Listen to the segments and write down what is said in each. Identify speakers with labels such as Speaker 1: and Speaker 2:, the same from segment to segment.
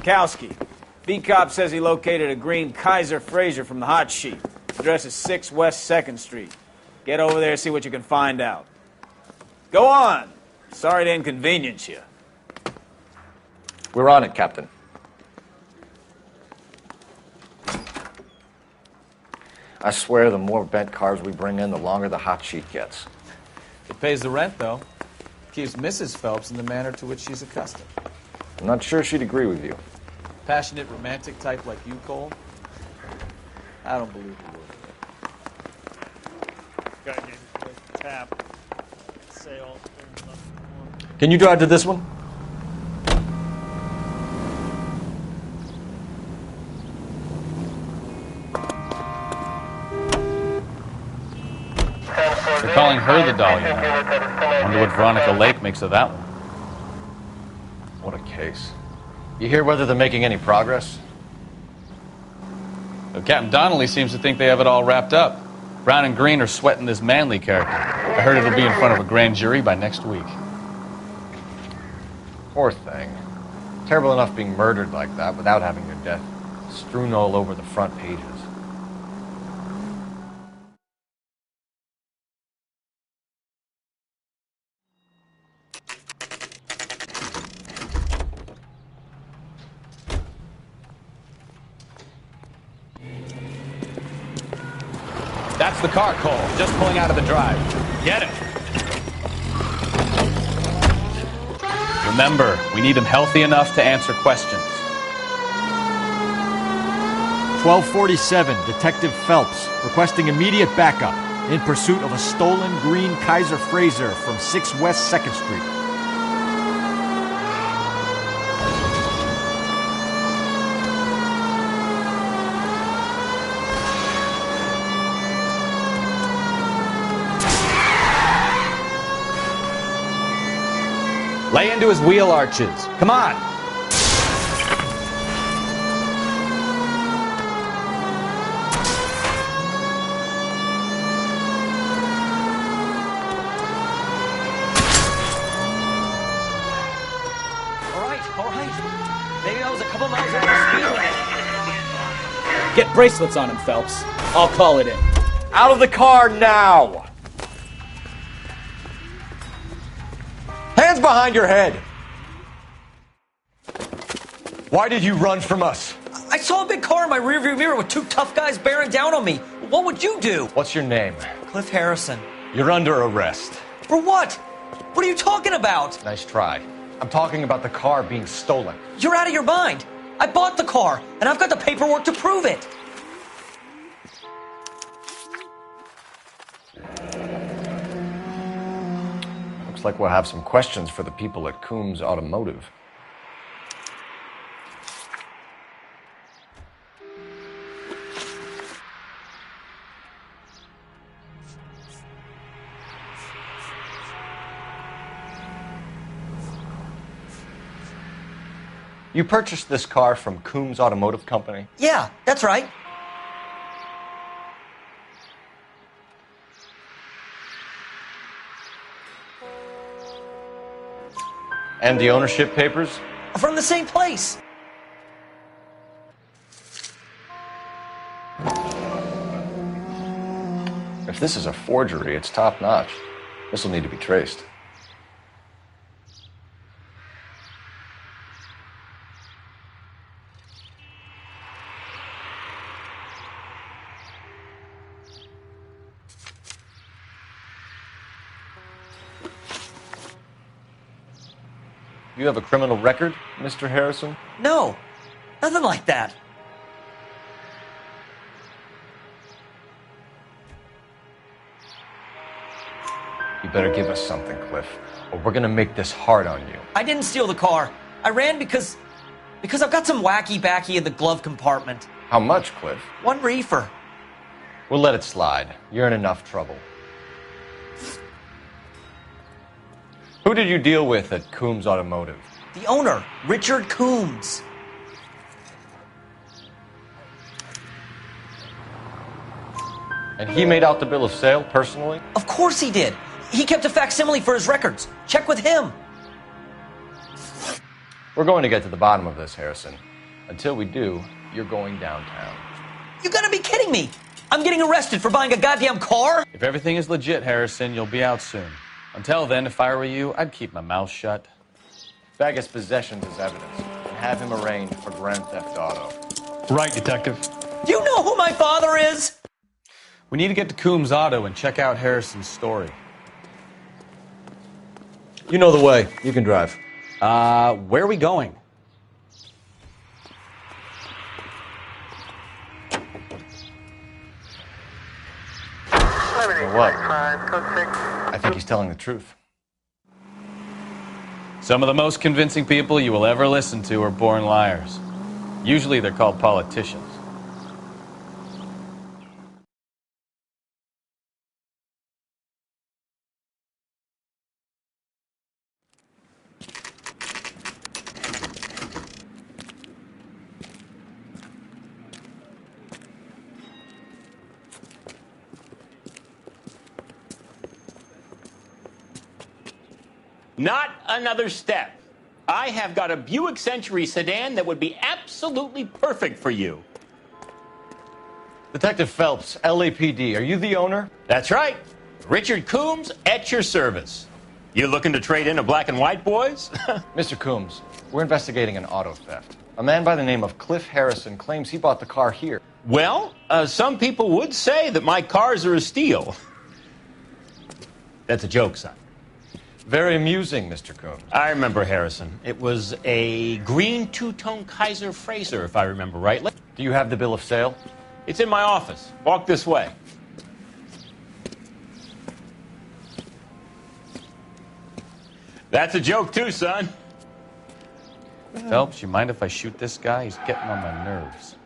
Speaker 1: Sikowski. B-Cop says he located a green Kaiser Frazer from the hot sheet. Address is 6 West 2nd Street. Get over there and see what you can find out. Go on. Sorry to inconvenience you.
Speaker 2: We're on it, Captain. I swear the more bent cars we bring in, the longer the hot sheet gets.
Speaker 3: It pays the rent, though. Keeps Mrs. Phelps in the manner to which she's accustomed.
Speaker 2: I'm not sure she'd agree with you.
Speaker 3: Passionate, romantic type like you, Cole? I don't believe you would.
Speaker 4: Guy gave me a tap. Sail.
Speaker 2: Can you drive to this one?
Speaker 5: They're calling her the Dahlia now. Wonder what Veronica Lake makes of that one.
Speaker 2: What a case. You hear whether they're making any progress?
Speaker 5: Well, Captain Donnelly seems to think they have it all wrapped up. Brown and Green are sweating this Manley character. I heard it'll be in front of a grand jury by next week.
Speaker 2: Poor thing. Terrible enough being murdered like that without having your death strewn all over the front pages.
Speaker 5: That's the car, Cole. Just pulling out of the drive. Get him. Remember, we need him healthy enough to answer questions.
Speaker 6: 1247, Detective Phelps, requesting immediate backup in pursuit of a stolen green Kaiser Frazer from 6 West 2nd Street.
Speaker 5: Lay into his wheel arches. Come on.
Speaker 7: All right. Maybe I was a couple miles over the speed limit.
Speaker 1: Get bracelets on him, Phelps. I'll call it in.
Speaker 2: Out of the car now! Hands behind your head! Why did you run from us?
Speaker 7: I saw a big car in my rearview mirror with two tough guys bearing down on me. What would you do?
Speaker 2: What's your name?
Speaker 7: Cliff Harrison.
Speaker 2: You're under arrest.
Speaker 7: For what? What are you talking about?
Speaker 2: Nice try. I'm talking about the car being stolen.
Speaker 7: You're out of your mind. I bought the car, and I've got the paperwork to prove it.
Speaker 2: Looks like we'll have some questions for the people at Coombs Automotive. You purchased this car from Coombs Automotive Company?
Speaker 7: Yeah, that's right.
Speaker 2: And the ownership papers?
Speaker 7: From the same place.
Speaker 2: If this is a forgery, it's top-notch. This will need to be traced. You have a criminal record, Mr. Harrison?
Speaker 7: No, nothing like that.
Speaker 2: You better give us something, Cliff, or we're gonna make this hard on you.
Speaker 7: I didn't steal the car. I ran because I've got some wacky-backy in the glove compartment.
Speaker 2: How much, Cliff?
Speaker 7: 1 reefer.
Speaker 2: We'll let it slide. You're in enough trouble. Who did you deal with at Coombs Automotive?
Speaker 7: The owner, Richard Coombs.
Speaker 2: And he made out the bill of sale personally?
Speaker 7: Of course he did. He kept a facsimile for his records. Check with him.
Speaker 2: We're going to get to the bottom of this, Harrison. Until we do, you're going downtown.
Speaker 7: You gotta be kidding me! I'm getting arrested for buying a goddamn car?
Speaker 5: If everything is legit, Harrison, you'll be out soon. Until then, if I were you, I'd keep my mouth shut.
Speaker 2: Vegas possessions as evidence and have him arraigned for Grand Theft Auto.
Speaker 8: Right, Detective.
Speaker 7: Do you know who my father is?
Speaker 5: We need to get to Coombs Auto and check out Harrison's story.
Speaker 6: You know the way. You can drive.
Speaker 3: Where are we going?
Speaker 2: For what? I think he's telling the truth.
Speaker 5: Some of the most convincing people you will ever listen to are born liars. Usually they're called politicians.
Speaker 9: Not another step. I have got a Buick Century sedan that would be absolutely perfect for you.
Speaker 2: Detective Phelps, LAPD, are you the owner?
Speaker 9: That's right. Richard Coombs at your service. You looking to trade in a black and white, boys?
Speaker 2: Mr. Coombs, we're investigating an auto theft. A man by the name of Cliff Harrison claims he bought the car here.
Speaker 9: Well, some people would say that my cars are a steal. That's a joke, son.
Speaker 2: Very amusing, Mr. Coombs.
Speaker 9: I remember Harrison. It was a green two-tone Kaiser Frazer, if I remember rightly.
Speaker 2: Do you have the bill of sale?
Speaker 9: It's in my office. Walk this way. That's a joke too, son.
Speaker 5: Phelps, you mind if I shoot this guy? He's getting on my nerves.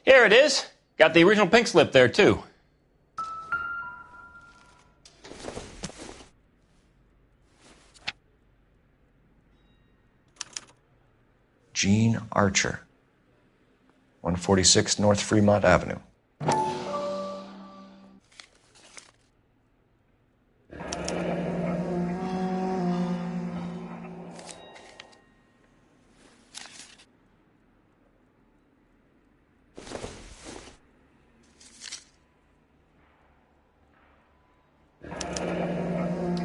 Speaker 9: Here it is. Got the original pink slip there, too.
Speaker 10: Gene Archer, 146 North Fremont Avenue.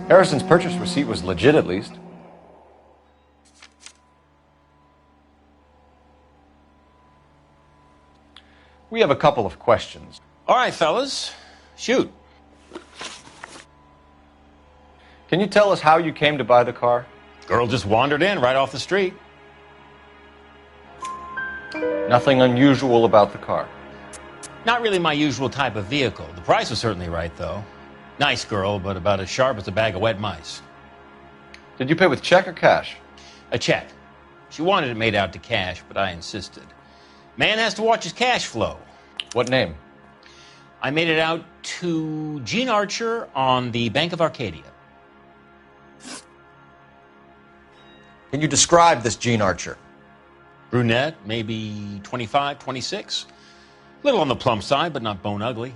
Speaker 2: Harrison's purchase receipt was legit, at least. We have a couple of questions.
Speaker 9: All right, fellas. Shoot.
Speaker 2: Can you tell us how you came to buy the car?
Speaker 9: Girl just wandered in right off the street.
Speaker 2: Nothing unusual about the car.
Speaker 9: Not really my usual type of vehicle. The price was certainly right, though. Nice girl, but about as sharp as a bag of wet mice.
Speaker 2: Did you pay with check or cash?
Speaker 9: A check. She wanted it made out to cash, but I insisted. Man has to watch his cash flow.
Speaker 2: What name?
Speaker 9: I made it out to Gene Archer on the Bank of Arcadia.
Speaker 10: Can you describe this Gene Archer?
Speaker 9: Brunette, maybe 25, 26. Little on the plump side, but not bone ugly.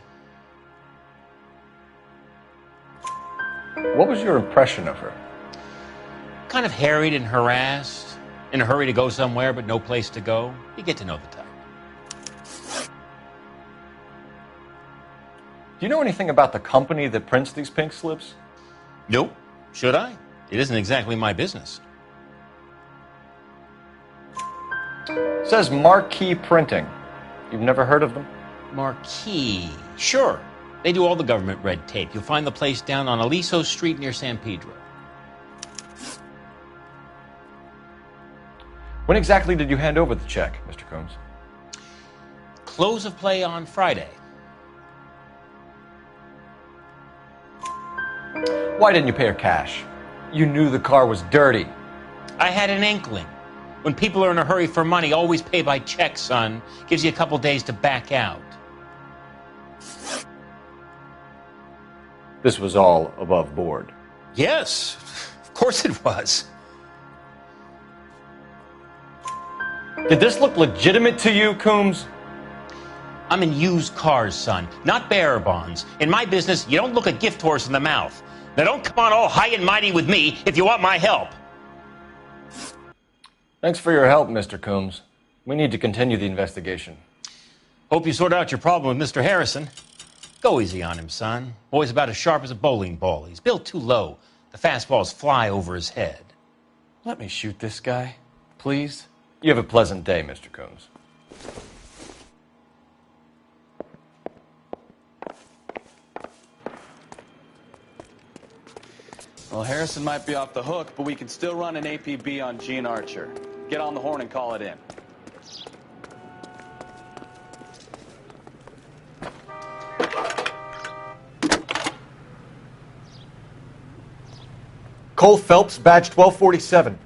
Speaker 2: What was your impression of her?
Speaker 9: Kind of harried and harassed. In a hurry to go somewhere, but no place to go. You get to know the type.
Speaker 2: Do you know anything about the company that prints these pink slips?
Speaker 9: Nope. Should I? It isn't exactly my business.
Speaker 2: It says Marquee Printing. You've never heard of them?
Speaker 9: Marquee. Sure. They do all the government red tape. You'll find the place down on Aliso Street near San Pedro.
Speaker 2: When exactly did you hand over the check, Mr. Coombs?
Speaker 9: Close of play on Friday.
Speaker 2: Why didn't you pay her cash? You knew the car was dirty.
Speaker 9: I had an inkling. When people are in a hurry for money, always pay by check, son. Gives you a couple days to back out.
Speaker 2: This was all above board.
Speaker 9: Yes, of course it was.
Speaker 2: Did this look legitimate to you, Coombs?
Speaker 9: I'm in used cars, son, not bearer bonds. In my business, you don't look a gift horse in the mouth. Now don't come on all high and mighty with me if you want my help.
Speaker 2: Thanks for your help, Mr. Coombs. We need to continue the investigation.
Speaker 9: Hope you sort out your problem with Mr. Harrison. Go easy on him, son. Boy's about as sharp as a bowling ball. He's built too low. The fastballs fly over his head.
Speaker 5: Let me shoot this guy, please.
Speaker 2: You have a pleasant day, Mr. Coombs.
Speaker 5: Well, Harrison might be off the hook, but we can still run an APB on Gene Archer. Get on the horn and call it in.
Speaker 10: Cole Phelps, badge 1247.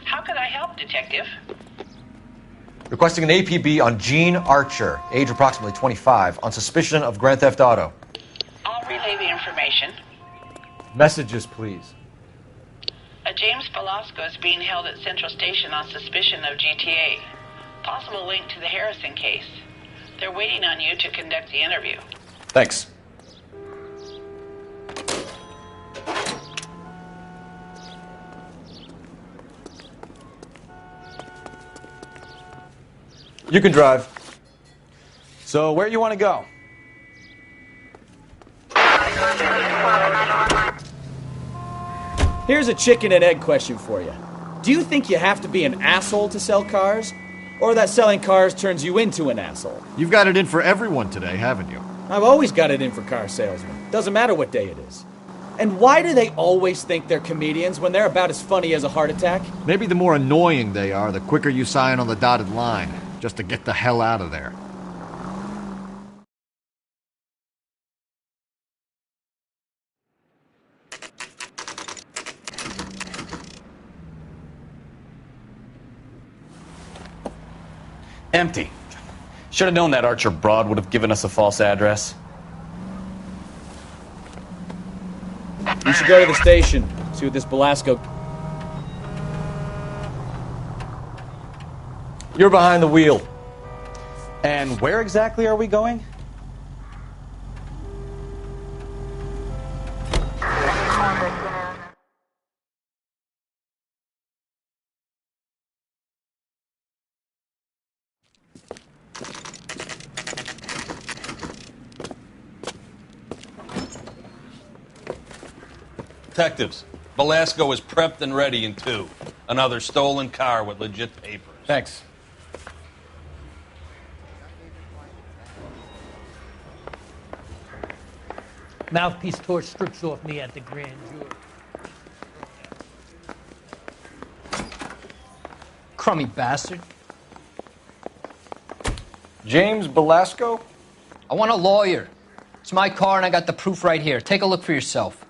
Speaker 8: How can I help, Detective?
Speaker 10: Requesting an APB on Gene Archer, age approximately 25, on suspicion of Grand Theft Auto.
Speaker 8: I'll relay the information.
Speaker 10: Messages, please.
Speaker 8: A James Velasco is being held at Central Station on suspicion of GTA. Possible link to the Harrison case. They're waiting on you to conduct the interview.
Speaker 10: Thanks. You can drive.
Speaker 3: So where you want to go?
Speaker 1: Here's a chicken and egg question for you. Do you think you have to be an asshole to sell cars? Or that selling cars turns you into an asshole?
Speaker 6: You've got it in for everyone today, haven't you?
Speaker 1: I've always got it in for car salesmen. Doesn't matter what day it is. And why do they always think they're comedians when they're about as funny as a heart attack?
Speaker 6: Maybe the more annoying they are, the quicker you sign on the dotted line, just to get the hell out of there.
Speaker 5: Empty. Should have known that Archer broad would have given us a false address.
Speaker 1: You should go to the station, see what this Velasco...
Speaker 10: You're behind the wheel.
Speaker 3: And where exactly are we going?
Speaker 11: Detectives, Velasco is prepped and ready in 2. Another stolen car with legit papers.
Speaker 2: Thanks.
Speaker 12: Mouthpiece tore strips off me at the grand jury.
Speaker 7: Crummy bastard.
Speaker 2: James Velasco?
Speaker 7: I want a lawyer. It's my car and I got the proof right here. Take a look for yourself.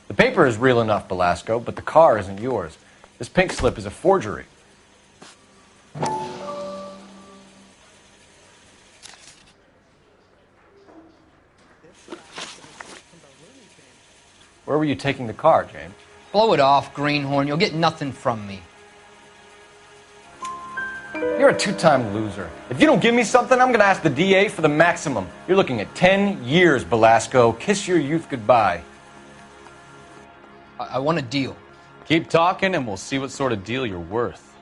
Speaker 2: The paper is real enough, Velasco, but the car isn't yours. This pink slip is a forgery. Where were you taking the car, James?
Speaker 7: Blow it off, greenhorn. You'll get nothing from me.
Speaker 2: You're a 2-time loser. If you don't give me something, I'm going to ask the DA for the maximum. You're looking at 10 years, Velasco. Kiss your youth goodbye.
Speaker 7: I want a deal.
Speaker 5: Keep talking and we'll see what sort of deal you're worth.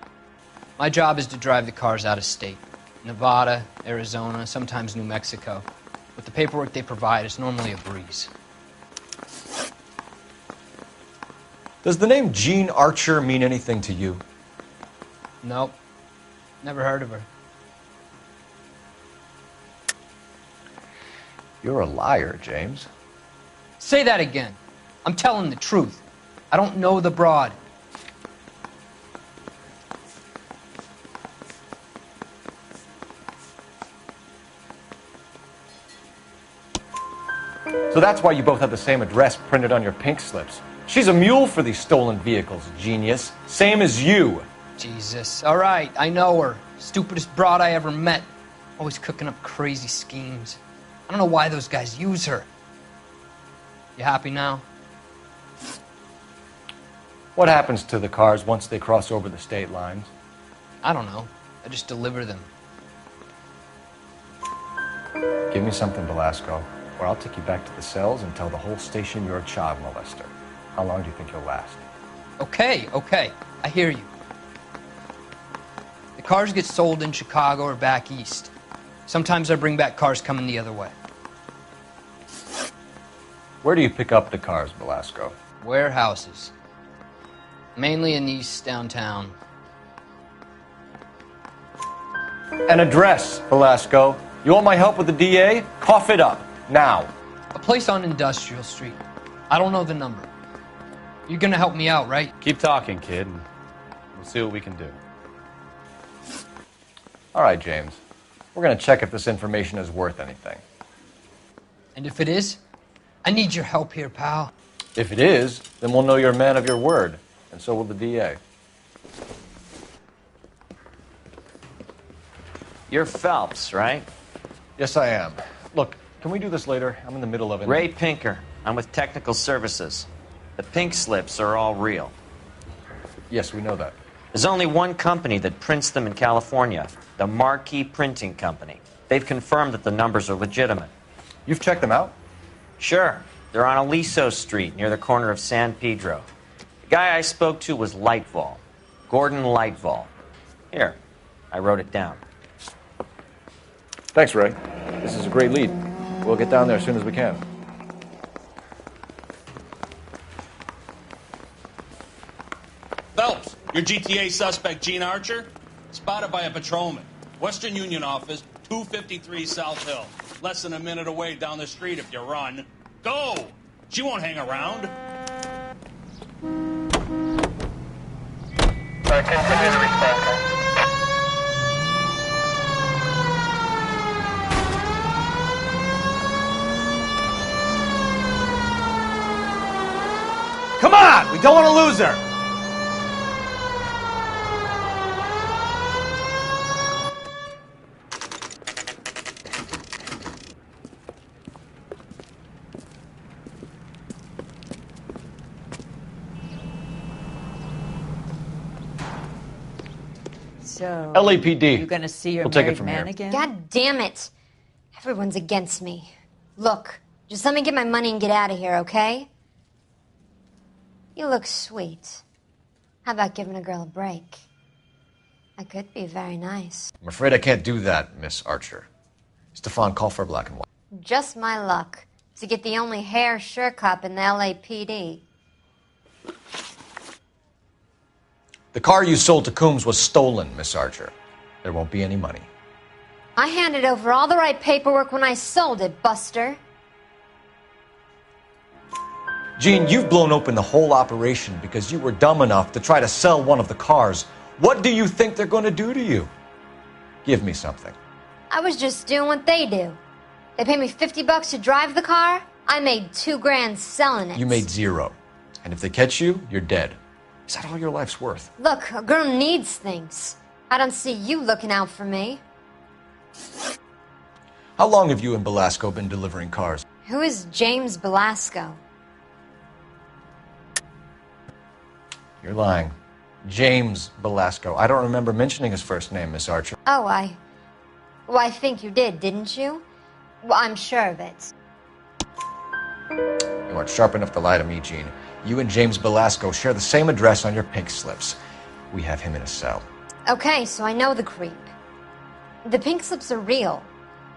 Speaker 7: My job is to drive the cars out of state. Nevada, Arizona, sometimes New Mexico. With the paperwork they provide, it's normally a breeze.
Speaker 10: Does the name Gene Archer mean anything to you?
Speaker 7: Nope. Never heard of her.
Speaker 10: You're a liar, James.
Speaker 7: Say that again. I'm telling the truth. I don't know the broad.
Speaker 2: So that's why you both have the same address printed on your pink slips. She's a mule for these stolen vehicles, genius. Same as you.
Speaker 7: Jesus. All right, I know her. Stupidest broad I ever met. Always cooking up crazy schemes. I don't know why those guys use her. You happy now?
Speaker 2: What happens to the cars once they cross over the state lines?
Speaker 7: I don't know. I just deliver them.
Speaker 2: Give me something, Belasco, or I'll take you back to the cells and tell the whole station you're a child molester. How long do you think you'll last?
Speaker 7: Okay. I hear you. The cars get sold in Chicago or back east. Sometimes I bring back cars coming the other way.
Speaker 2: Where do you pick up the cars, Belasco?
Speaker 7: Warehouses. Mainly in East downtown.
Speaker 2: An address, Belasco. You want my help with the DA? Cough it up, now.
Speaker 7: A place on Industrial Street. I don't know the number. You're gonna help me out, right?
Speaker 5: Keep talking, kid, and we'll see what we can do.
Speaker 2: All right, James. We're going to check if this information is worth anything.
Speaker 7: And if it is, I need your help here, pal.
Speaker 2: If it is, then we'll know you're a man of your word, and so will the DA.
Speaker 13: You're Phelps, right?
Speaker 2: Yes, I am. Look, can we do this later? I'm in the middle of it.
Speaker 13: Ray Pinker. I'm with Technical Services. The pink slips are all real.
Speaker 2: Yes, we know that.
Speaker 13: There's only one company that prints them in California, the Marquee Printing Company. They've confirmed that the numbers are legitimate.
Speaker 2: You've checked them out?
Speaker 13: Sure. They're on Aliso Street, near the corner of San Pedro. The guy I spoke to was Lightval. Gordon Lightval. Here, I wrote it down.
Speaker 2: Thanks, Ray. This is a great lead. We'll get down there as soon as we can.
Speaker 11: Phelps, your GTA suspect, Gene Archer, spotted by a patrolman. Western Union office, 253 South Hill. Less than a minute away down the street if you run. Go! She won't hang around.
Speaker 14: Continue to respond.
Speaker 1: Come on! We don't want to lose her!
Speaker 15: So,
Speaker 2: LAPD.
Speaker 15: you gonna see your
Speaker 2: We'll take it
Speaker 15: married
Speaker 2: from
Speaker 15: man
Speaker 2: here.
Speaker 15: again?
Speaker 16: God damn it. Everyone's against me. Look, just let me get my money and get out of here, okay? You look sweet. How about giving a girl a break? I could be very nice.
Speaker 10: I'm afraid I can't do that, Miss Archer. Stefan, call for black and white.
Speaker 16: Just my luck to get the only hair sure cop in the LAPD.
Speaker 10: The car you sold to Coombs was stolen, Miss Archer. There won't be any money.
Speaker 16: I handed over all the right paperwork when I sold it, Buster.
Speaker 10: Gene, you've blown open the whole operation because you were dumb enough to try to sell one of the cars. What do you think they're going to do to you? Give me something.
Speaker 16: I was just doing what they do. They paid me $50 to drive the car. I made $2,000 selling it.
Speaker 10: You made zero. And if they catch you, you're dead. Is that all your life's worth?
Speaker 16: Look, a girl needs things. I don't see you looking out for me.
Speaker 10: How long have you and Belasco been delivering cars?
Speaker 16: Who is James Belasco?
Speaker 10: You're lying. James Belasco. I don't remember mentioning his first name, Miss Archer.
Speaker 16: Oh, I think you did, didn't you? Well, I'm sure of it.
Speaker 10: You aren't sharp enough to lie to me, Gene. You and James Belasco share the same address on your pink slips. We have him in a cell.
Speaker 16: Okay, so I know the creep. The pink slips are real.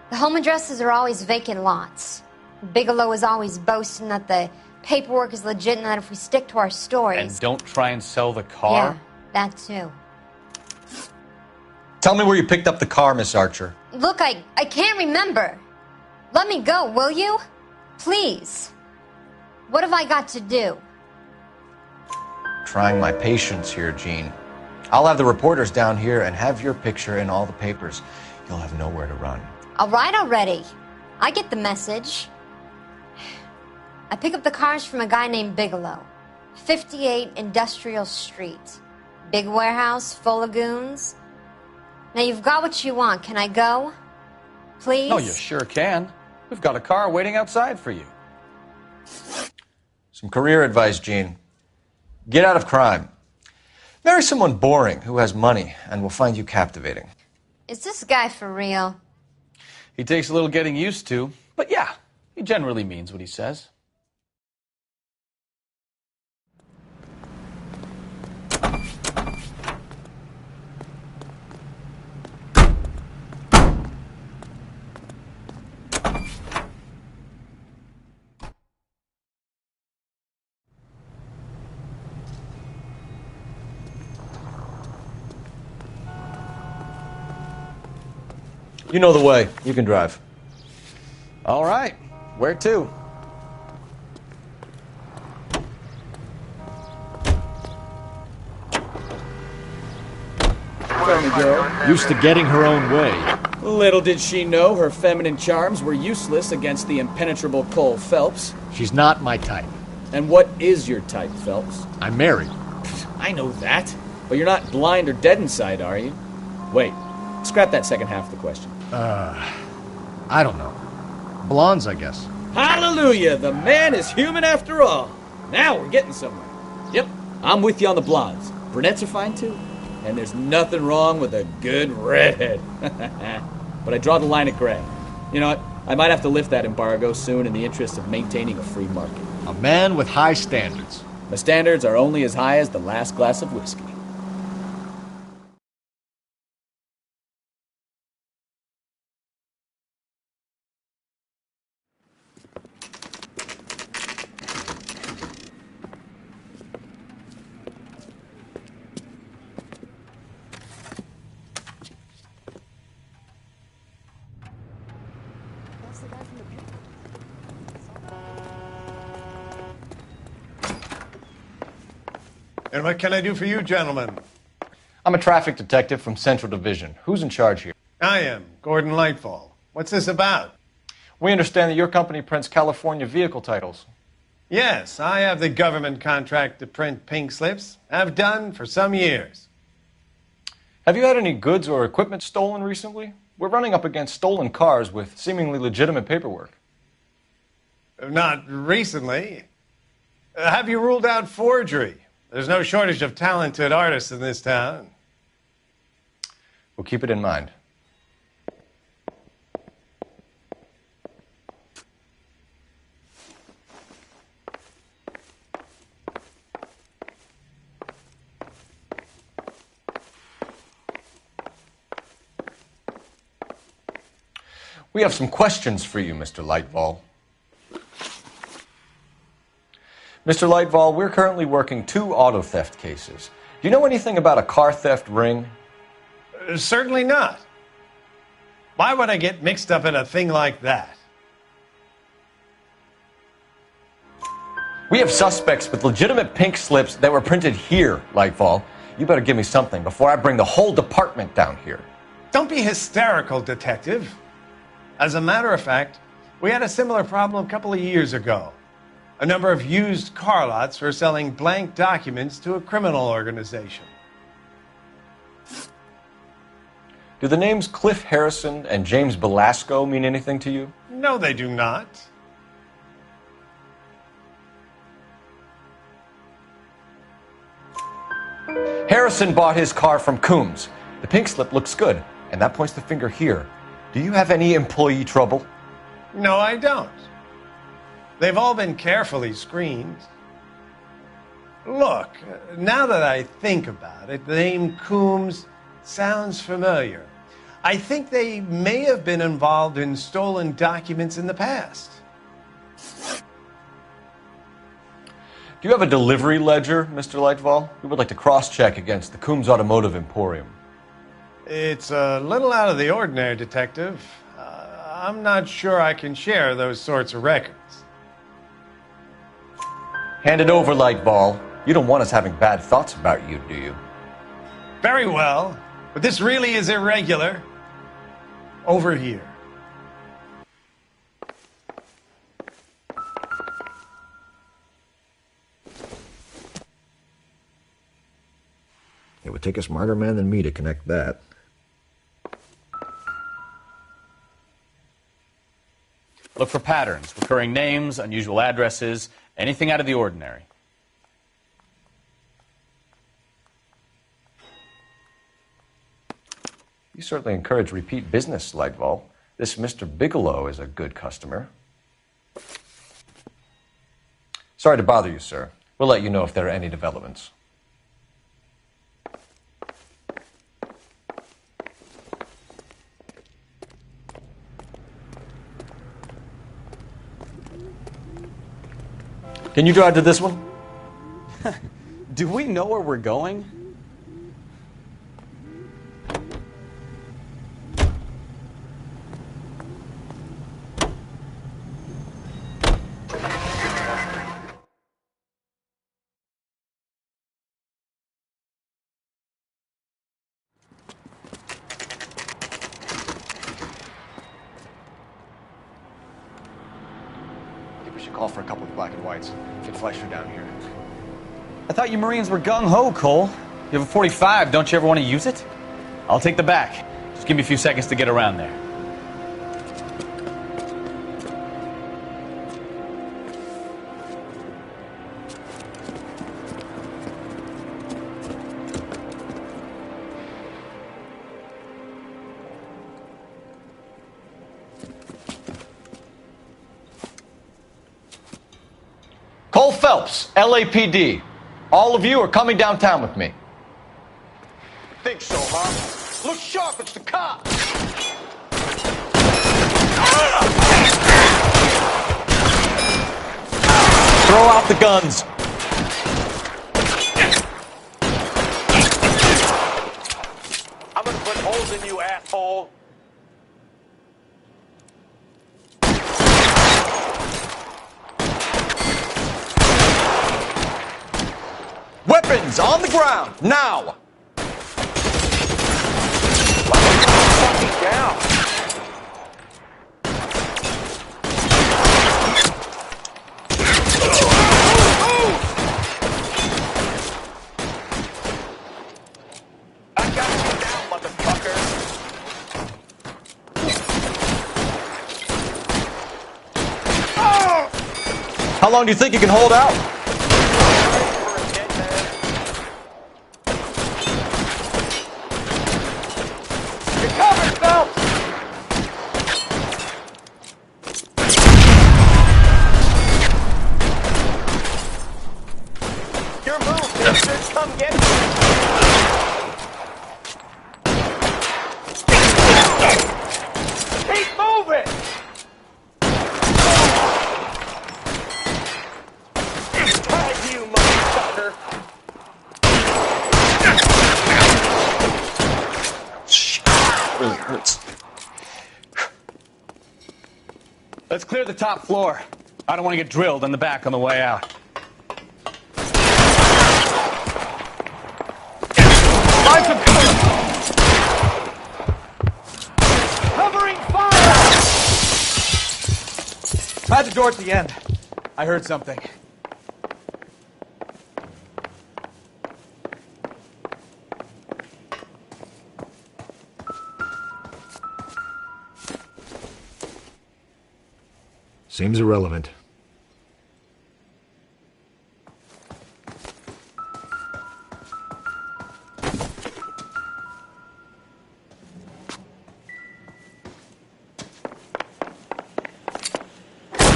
Speaker 16: The home addresses are always vacant lots. Bigelow is always boasting that the paperwork is legit and that if we stick to our stories...
Speaker 5: And don't try and sell the car?
Speaker 16: Yeah, that too.
Speaker 10: Tell me where you picked up the car, Miss Archer.
Speaker 16: Look, I can't remember. Let me go, will you? Please. What have I got to do?
Speaker 10: Trying my patience here, Gene. I'll have the reporters down here and have your picture in all the papers. You'll have nowhere to run.
Speaker 16: All right already. I get the message. I pick up the cars from a guy named Bigelow. 58 Industrial Street. Big warehouse, full of goons. Now you've got what you want. Can I go? Please?
Speaker 5: No, you sure can. We've got a car waiting outside for you.
Speaker 10: Some career advice, Gene. Get out of crime. Marry someone boring who has money and will find you captivating.
Speaker 16: Is this guy for real?
Speaker 5: He takes a little getting used to, but yeah, he generally means what he says.
Speaker 10: You know the way. You can drive.
Speaker 3: All right. Where to?
Speaker 15: Friendly girl.
Speaker 6: Used to getting her own way.
Speaker 15: Little did she know her feminine charms were useless against the impenetrable Cole Phelps.
Speaker 6: She's not my type.
Speaker 15: And what is your type, Phelps?
Speaker 6: I'm married.
Speaker 15: I know that. But you're not blind or dead inside, are you? Wait. Scrap that second half of the question.
Speaker 6: I don't know. Blondes, I guess.
Speaker 15: Hallelujah! The man is human after all. Now we're getting somewhere. Yep, I'm with you on the blondes. Brunettes are fine too. And there's nothing wrong with a good redhead. But I draw the line at gray. You know what? I might have to lift that embargo soon in the interest of maintaining a free market.
Speaker 6: A man with high standards.
Speaker 15: My standards are only as high as the last glass of whiskey.
Speaker 17: And what can I do for you, gentlemen?
Speaker 10: I'm a traffic detective from Central Division. Who's in charge here?
Speaker 17: I am, Gordon Lightfall. What's this about?
Speaker 10: We understand that your company prints California vehicle titles.
Speaker 17: Yes, I have the government contract to print pink slips. I've done for some years.
Speaker 10: Have you had any goods or equipment stolen recently? We're running up against stolen cars with seemingly legitimate paperwork.
Speaker 17: Not recently. Have you ruled out forgery? There's no shortage of talented artists in this town.
Speaker 10: We'll keep it in mind. We have some questions for you, Mr. Lightfall. Mr. Lightfall, we're currently working 2 auto theft cases. Do you know anything about a car theft ring?
Speaker 17: Certainly not. Why would I get mixed up in a thing like that?
Speaker 10: We have suspects with legitimate pink slips that were printed here, Lightfall. You better give me something before I bring the whole department down here.
Speaker 17: Don't be hysterical, Detective. As a matter of fact, we had a similar problem a couple of years ago. A number of used car lots were selling blank documents to a criminal organization.
Speaker 10: Do the names Cliff Harrison and James Belasco mean anything to you?
Speaker 17: No, they do not.
Speaker 10: Harrison bought his car from Coombs. The pink slip looks good, and that points the finger here. Do you have any employee trouble?
Speaker 17: No, I don't. They've all been carefully screened. Look, now that I think about it, the name Coombs sounds familiar. I think they may have been involved in stolen documents in the past.
Speaker 10: Do you have a delivery ledger, Mr. Lightfall? We would like to cross-check against the Coombs Automotive Emporium.
Speaker 17: It's a little out of the ordinary, Detective. I'm not sure I can share those sorts of records.
Speaker 10: Hand it over, Lightfall. You don't want us having bad thoughts about you, do you?
Speaker 17: Very well, but this really is irregular. Over here.
Speaker 18: It would take a smarter man than me to connect that.
Speaker 5: Look for patterns, recurring names, unusual addresses, anything out of the ordinary.
Speaker 10: certainly encourage repeat business, Lightval. This Mr. Bigelow is a good customer. Sorry to bother you, sir. We'll let you know if there are any developments. Can you drive to this one?
Speaker 3: Do we know where we're going?
Speaker 2: Call for a couple of black and whites. Fit Fleischer down here.
Speaker 3: I thought you Marines were gung-ho, Cole. You have a 45. Don't you ever want to use it? I'll take the back. Just give me a few seconds to get around there.
Speaker 10: Cole Phelps, LAPD. All of you are coming downtown with me.
Speaker 2: Think so, huh? Look sharp, it's the cops!
Speaker 10: Throw out the guns.
Speaker 2: I'm gonna put holes in you, asshole!
Speaker 10: Weapons on the ground, now!
Speaker 2: Down. I got you down, motherfucker.
Speaker 10: How long do you think you can hold out? Really hurts.
Speaker 3: Let's clear the top floor. I don't want to get drilled in the back on the way out.
Speaker 12: Covering fire!
Speaker 3: At the door at the end. I heard something.
Speaker 18: Seems irrelevant.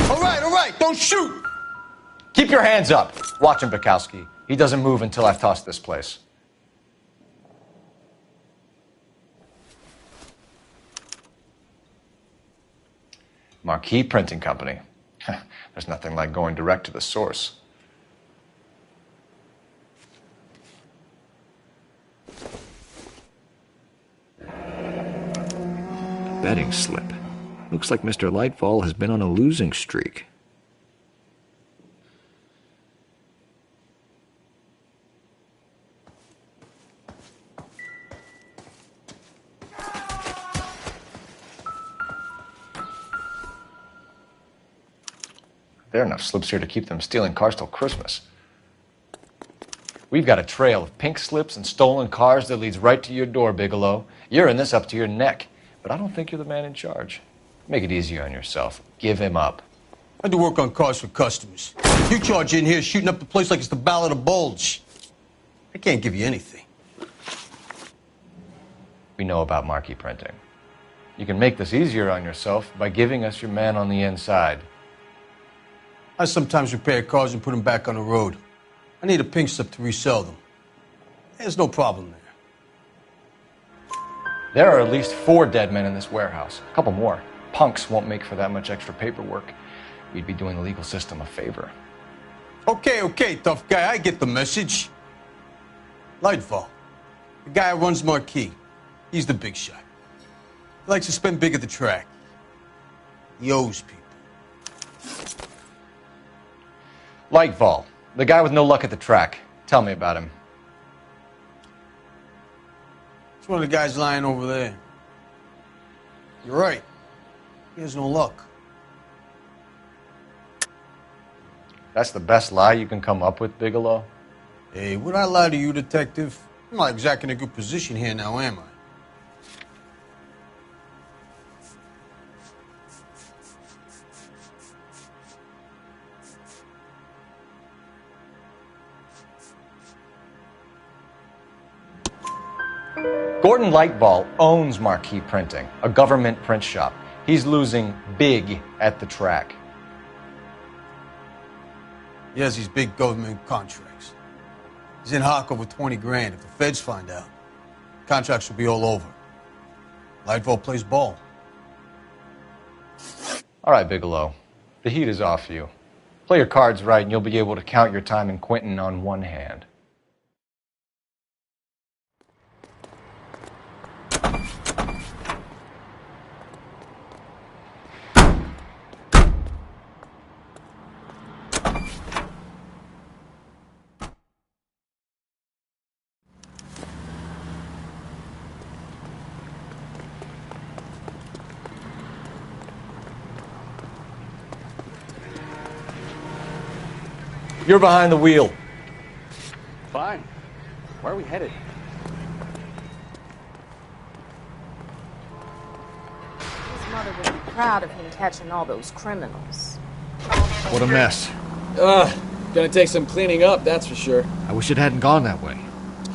Speaker 2: All right, don't shoot!
Speaker 10: Keep your hands up. Watch him, Bukowski. He doesn't move until I've tossed this place. Marquee Printing Company. There's nothing like going direct to the source.
Speaker 18: Betting slip. Looks like Mr. Lightfall has been on a losing streak.
Speaker 10: There are enough slips here to keep them stealing cars till Christmas. We've got a trail of pink slips and stolen cars that leads right to your door, Bigelow. You're in this up to your neck, but I don't think you're the man in charge. Make it easy on yourself. Give him up.
Speaker 19: I do work on cars for customers. You charge in here shooting up the place like it's the Ballad of Bulge. I can't give you anything.
Speaker 10: we know about marquee printing. You can make this easier on yourself by giving us your man on the inside.
Speaker 19: I sometimes repair cars and put them back on the road. I need a pink slip to resell them. There's no problem there.
Speaker 10: There are at least 4 dead men in this warehouse. A couple more. Punks won't make for that much extra paperwork. We'd be doing the legal system a favor.
Speaker 19: Okay, tough guy, I get the message. Lightfall, the guy who runs Marquee. He's the big shot. He likes to spend big at the track. He owes people.
Speaker 10: Lightfall, the guy with no luck at the track. Tell me about him.
Speaker 19: It's one of the guys lying over there. You're right. He has no luck.
Speaker 10: That's the best lie you can come up with, Bigelow?
Speaker 19: Hey, would I lie to you, detective? I'm not exactly in a good position here now, am I?
Speaker 10: Gordon Lightball owns Marquee Printing, a government print shop. He's losing big at the track.
Speaker 19: He has these big government contracts. He's in hock over 20 grand. If the feds find out, contracts will be all over. Lightfall plays ball.
Speaker 10: All right, Bigelow. The heat is off you. Play your cards right and you'll be able to count your time in Quentin on one hand. You're behind the wheel.
Speaker 5: Fine. Where are we headed?
Speaker 20: His mother would be proud of him catching all those criminals.
Speaker 6: What a mess.
Speaker 15: Gonna take some cleaning up, that's for sure.
Speaker 6: I wish it hadn't gone that way.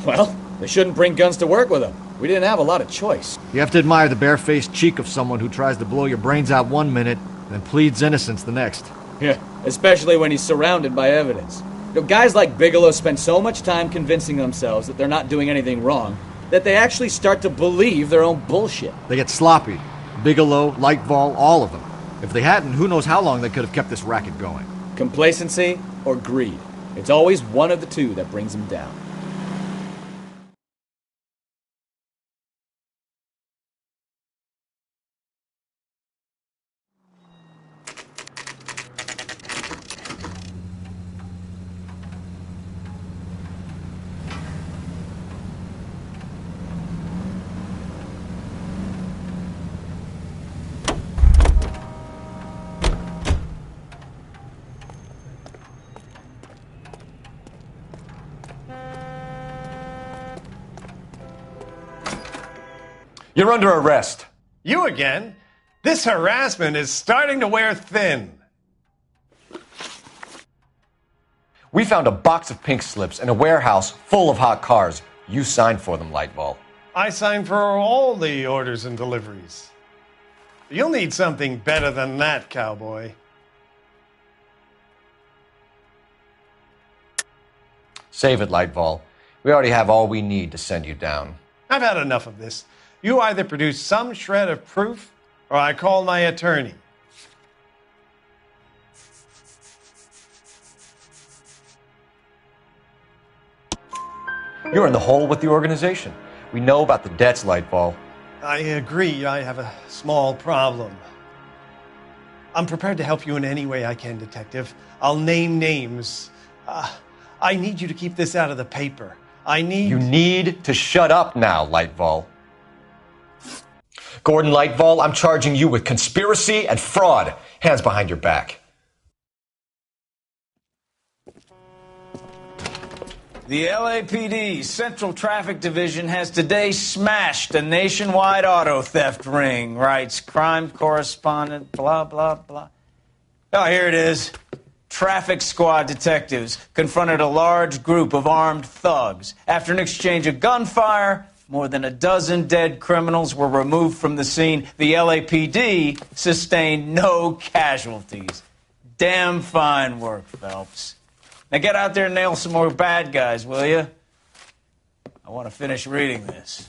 Speaker 15: Well, they shouldn't bring guns to work with them. We didn't have a lot of choice.
Speaker 6: You have to admire the barefaced cheek of someone who tries to blow your brains out one minute, then pleads innocence the next.
Speaker 15: Yeah, especially when he's surrounded by evidence. You know, guys like Bigelow spend so much time convincing themselves that they're not doing anything wrong that they actually start to believe their own bullshit.
Speaker 6: They get sloppy. Bigelow, Lightfall, all of them. If they hadn't, who knows how long they could have kept this racket going.
Speaker 15: Complacency or greed. It's always one of the two that brings them down.
Speaker 10: You're under arrest.
Speaker 17: You again? This harassment is starting to wear thin.
Speaker 10: We found a box of pink slips in a warehouse full of hot cars. You signed for them, Lightball.
Speaker 17: I signed for all the orders and deliveries. You'll need something better than that, cowboy.
Speaker 10: Save it, Lightball. We already have all we need to send you down.
Speaker 17: I've had enough of this. You either produce some shred of proof, or I call my attorney.
Speaker 10: You're in the hole with the organization. We know about the debts, Lightball.
Speaker 17: I agree, I have a small problem. I'm prepared to help you in any way I can, Detective. I'll name names. I need you to keep this out of the paper. You
Speaker 10: need to shut up now, Lightball. Gordon Lightball, I'm charging you with conspiracy and fraud. Hands behind your back.
Speaker 1: The LAPD Central Traffic Division has today smashed a nationwide auto theft ring, writes crime correspondent, blah, blah, blah. Oh, here it is. Traffic squad detectives confronted a large group of armed thugs. After an exchange of gunfire, More than a dozen dead criminals were removed from the scene. The LAPD sustained no casualties. Damn fine work, Phelps. Now get out there and nail some more bad guys, will you? I want to finish reading this.